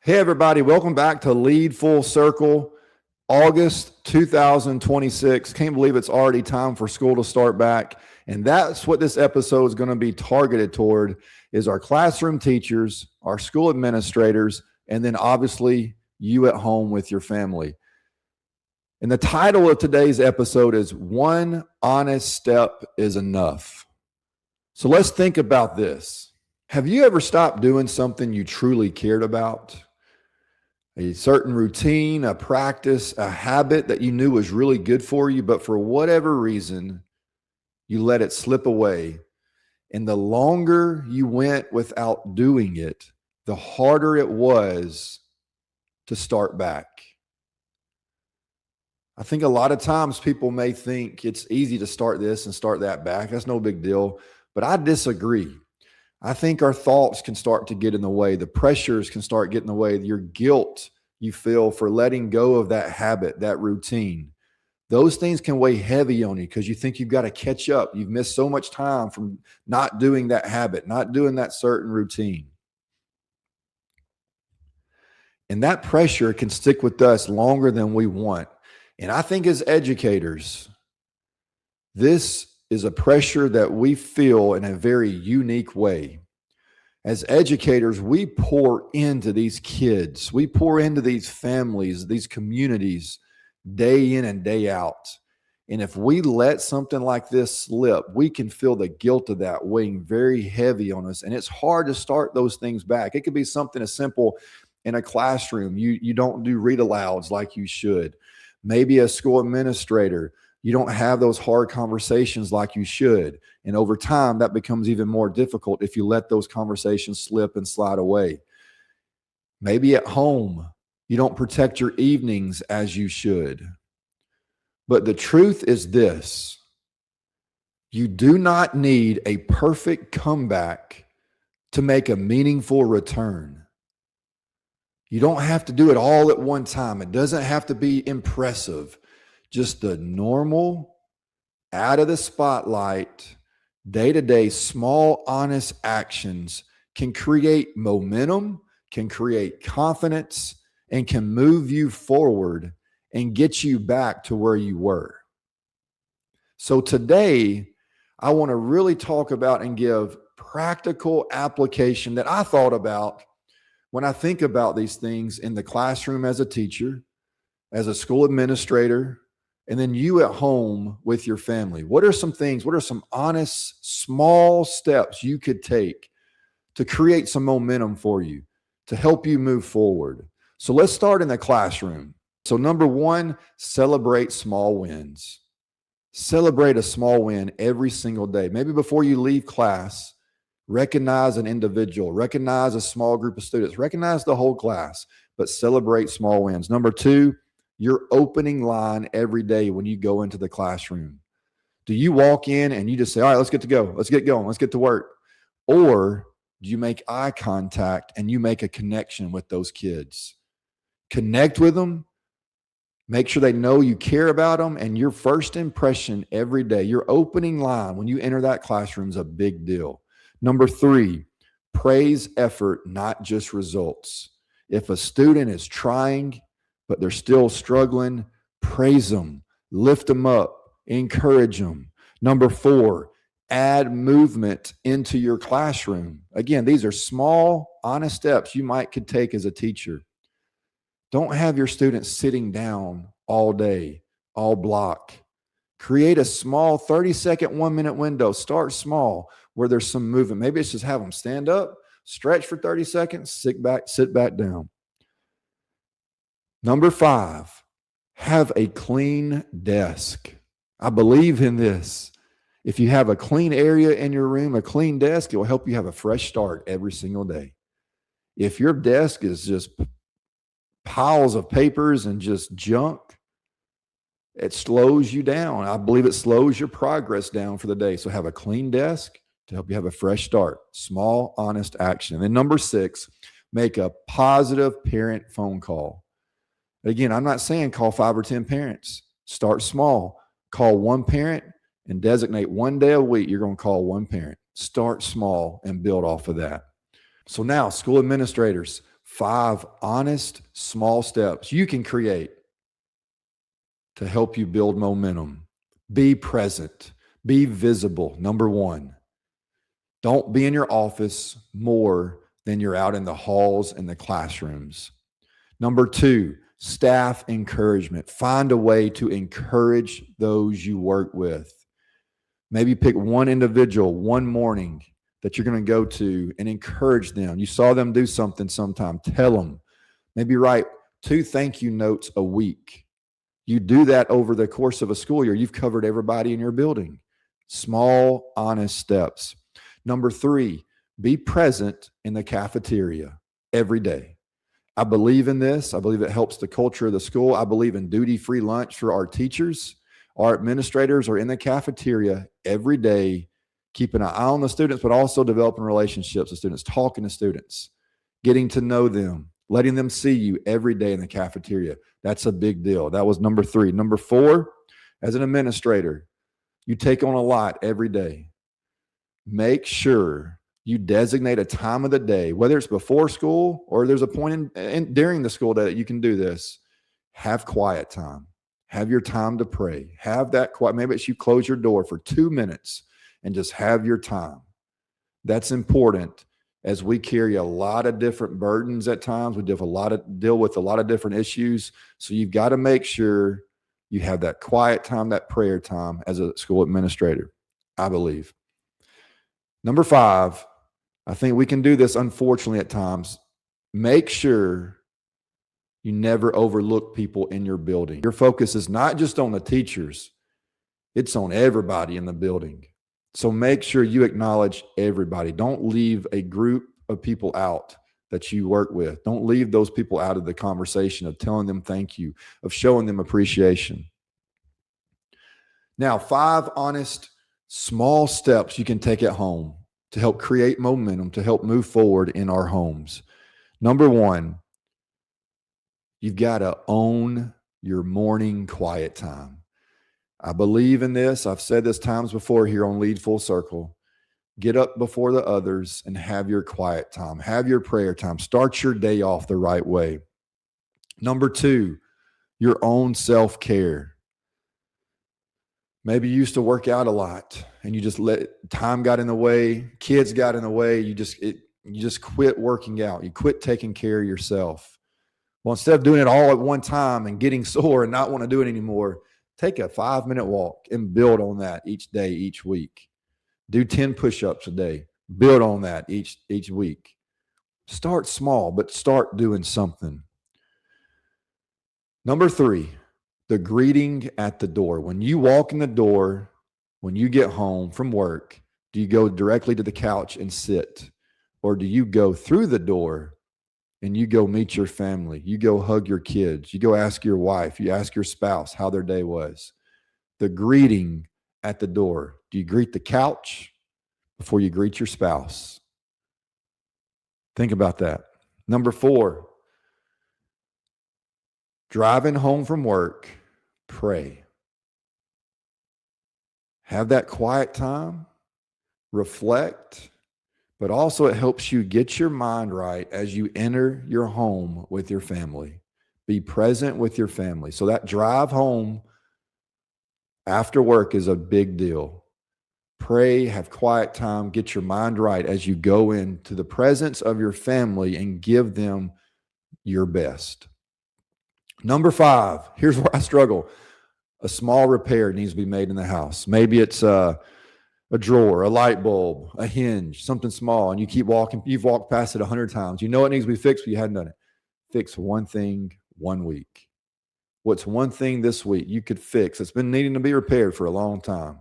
Hey, everybody, welcome back to Lead Full Circle, August 2026. Can't believe it's already time for school to start back. And that's what this episode is going to be targeted toward is our classroom teachers, our school administrators, and then obviously you at home with your family. And the title of today's episode is One Honest Step is Enough. So let's think about this. Have you ever stopped doing something you truly cared about? A certain routine, a practice, a habit that you knew was really good for you, but for whatever reason, you let it slip away. And the longer you went without doing it, the harder it was to start back. I think a lot of times people may think it's easy to start this and start that back. That's no big deal. But I disagree. I think our thoughts can start to get in the way. The pressures can start getting in the way. Your guilt you feel for letting go of that habit, that routine. Those things can weigh heavy on you because you think you've got to catch up. You've missed so much time from not doing that habit, not doing that certain routine. And that pressure can stick with us longer than we want. And I think as educators, this is a pressure that we feel in a very unique way. As educators, we pour into these kids, we pour into these families, these communities day in and day out. And if we let something like this slip, we can feel the guilt of that weighing very heavy on us. And it's hard to start those things back. It could be something as simple in a classroom. You don't do read alouds like you should. Maybe a school administrator, you don't have those hard conversations like you should. And over time, that becomes even more difficult if you let those conversations slip and slide away. Maybe at home, you don't protect your evenings as you should. But the truth is this: you do not need a perfect comeback to make a meaningful return. You don't have to do it all at one time. It doesn't have to be impressive. Just the normal, out of the spotlight, day-to-day, small, honest actions can create momentum, can create confidence, and can move you forward and get you back to where you were. So today, I want to really talk about and give practical application that I thought about when I think about these things in the classroom as a teacher, as a school administrator, and then you at home with your family. What are some things, what are some honest, small steps you could take to create some momentum for you, to help you move forward? So let's start in the classroom. So number one, celebrate small wins. Celebrate a small win every single day. Maybe before you leave class, recognize an individual, recognize a small group of students, recognize the whole class, but celebrate small wins. Number two, your opening line every day when you go into the classroom. Do you walk in and you just say, all right, let's get to go. Let's get going. Let's get to work. Or do you make eye contact and you make a connection with those kids? Connect with them. Make sure they know you care about them. And your first impression every day, your opening line when you enter that classroom is a big deal. Number three, praise effort, not just results. If a student is trying, but they're still struggling, praise them, lift them up, encourage them. Number four, add movement into your classroom. Again, these are small, honest steps you could take as a teacher. Don't have your students sitting down all day, all block. Create a small 30-second, 1-minute window. Start small where there's some movement. Maybe it's just have them stand up, stretch for 30 seconds, sit back down. Number five, have a clean desk. I believe in this. If you have a clean area in your room, a clean desk, it will help you have a fresh start every single day. If your desk is just piles of papers and just junk, it slows you down. I believe it slows your progress down for the day. So have a clean desk to help you have a fresh start. Small, honest action. And then number six, make a positive parent phone call. Again, I'm not saying call 5 or 10 parents. Start small. Call one parent and designate one day a week you're going to call one parent. Start small and build off of that. So now, school administrators, 5 honest, small steps you can create to help you build momentum. Be present, be visible. Number 1, don't be in your office more than you're out in the halls and the classrooms. Number 2, staff encouragement. Find a way to encourage those you work with. Maybe pick one individual one morning that you're going to go to and encourage them. You saw them do something sometime, tell them. Maybe write 2 thank you notes a week. You do that over the course of a school year, you've covered everybody in your building. Small, honest steps. Number 3, be present in the cafeteria every day. I believe in this. I believe it helps the culture of the school. I believe in duty-free lunch for our teachers. Our administrators are in the cafeteria every day, keeping an eye on the students, but also developing relationships with students, talking to students, getting to know them, letting them see you every day in the cafeteria. That's a big deal. That was number 3. Number 4, as an administrator, you take on a lot every day. Make sure you designate a time of the day, whether it's before school or there's a point during the school day that you can do this. Have quiet time. Have your time to pray. Have that quiet. Maybe it's you close your door for 2 minutes and just have your time. That's important as we carry a lot of different burdens at times. We deal with a lot of different issues. So you've got to make sure you have that quiet time, that prayer time as a school administrator, I believe. Number 5, I think we can do this, unfortunately, at times. Make sure you never overlook people in your building. Your focus is not just on the teachers, it's on everybody in the building. So make sure you acknowledge everybody. Don't leave a group of people out that you work with. Don't leave those people out of the conversation of telling them thank you, of showing them appreciation. Now, 5 honest, small steps you can take at home to help create momentum, to help move forward in our homes. Number 1, you've got to own your morning quiet time. I believe in this. I've said this times before here on Lead Full Circle. Get up before the others and have your quiet time. Have your prayer time. Start your day off the right way. Number 2, your own self-care. Maybe you used to work out a lot and you just let time got in the way, kids got in the way. You just quit working out. You quit taking care of yourself. Well, instead of doing it all at one time and getting sore and not want to do it anymore, take a 5-minute walk and build on that each day, each week. Do 10 push-ups a day. Build on that each week. Start small, but start doing something. Number 3, the greeting at the door. When you walk in the door, when you get home from work, do you go directly to the couch and sit? Or do you go through the door and you go meet your family? You go hug your kids. You go ask your wife. You ask your spouse how their day was. The greeting at the door. Do you greet the couch before you greet your spouse? Think about that. Number 4, driving home from work, pray. Have that quiet time, reflect, but also it helps you get your mind right as you enter your home with your family. Be present with your family. So that drive home after work is a big deal. Pray, have quiet time, get your mind right as you go into the presence of your family and give them your best. Number 5, here's where I struggle. A small repair needs to be made in the house. Maybe it's a drawer, a light bulb, a hinge, something small, and you keep walking. You've walked past it 100 times. You know it needs to be fixed, but you hadn't done it. Fix one thing 1 week. What's one thing this week you could fix that's been needing to be repaired for a long time?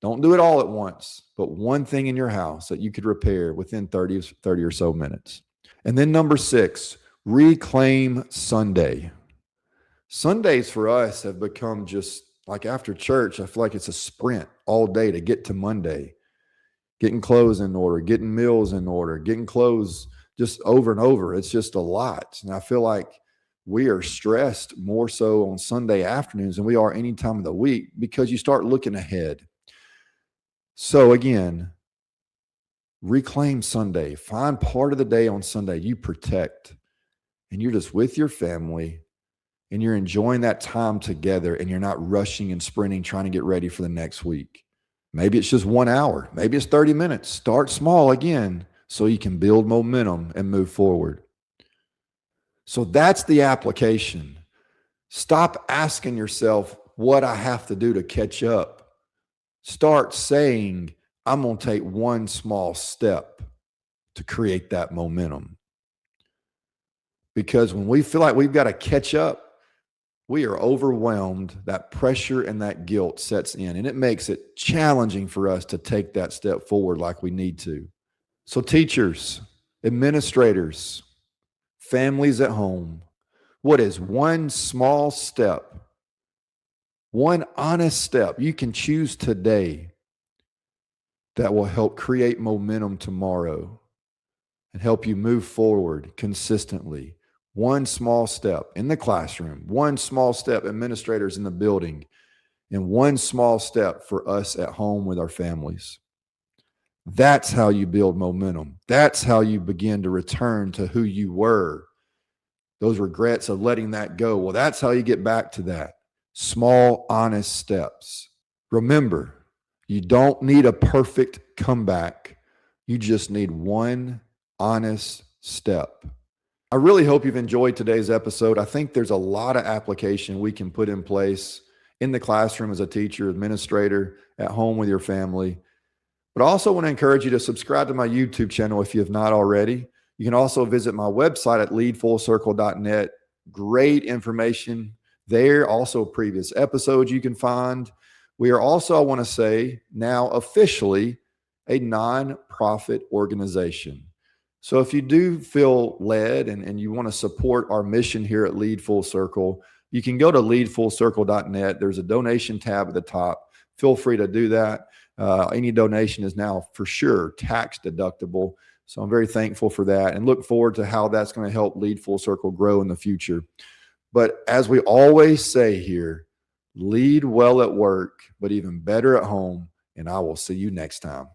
Don't do it all at once, but one thing in your house that you could repair within 30 or so minutes. And then number 6, reclaim Sunday. Sundays for us have become just like after church, I feel like it's a sprint all day to get to Monday, getting clothes in order, getting meals in order, getting clothes just over and over. It's just a lot. And I feel like we are stressed more so on Sunday afternoons than we are any time of the week because you start looking ahead. So again, reclaim Sunday. Find part of the day on Sunday you protect. and you're just with your family and you're enjoying that time together and you're not rushing and sprinting trying to get ready for the next week. Maybe it's just 1 hour, maybe it's 30 minutes. Start small again so you can build momentum and move forward. So that's the application. Stop asking yourself what I have to do to catch up. Start saying, I'm going to take one small step to create that momentum. Because when we feel like we've got to catch up, we are overwhelmed. That pressure and that guilt sets in, and it makes it challenging for us to take that step forward like we need to. So teachers, administrators, families at home, what is one small step, one honest step you can choose today that will help create momentum tomorrow and help you move forward consistently? One small step in the classroom, one small step administrators in the building, and one small step for us at home with our families. That's how you build momentum. That's how you begin to return to who you were. Those regrets of letting that go. Well, that's how you get back to that. Small, honest steps. Remember, you don't need a perfect comeback. You just need one honest step. I really hope you've enjoyed today's episode. I think there's a lot of application we can put in place in the classroom as a teacher, administrator, at home with your family. But I also want to encourage you to subscribe to my YouTube channel if you have not already. You can also visit my website at leadfullcircle.net. Great information there. Also, previous episodes you can find. We are also, I want to say, now officially a nonprofit organization. So if you do feel led and you want to support our mission here at Lead Full Circle, you can go to leadfullcircle.net. There's a donation tab at the top. Feel free to do that. Any donation is now for sure tax deductible. So I'm very thankful for that and look forward to how that's going to help Lead Full Circle grow in the future. But as we always say here, lead well at work, but even better at home. And I will see you next time.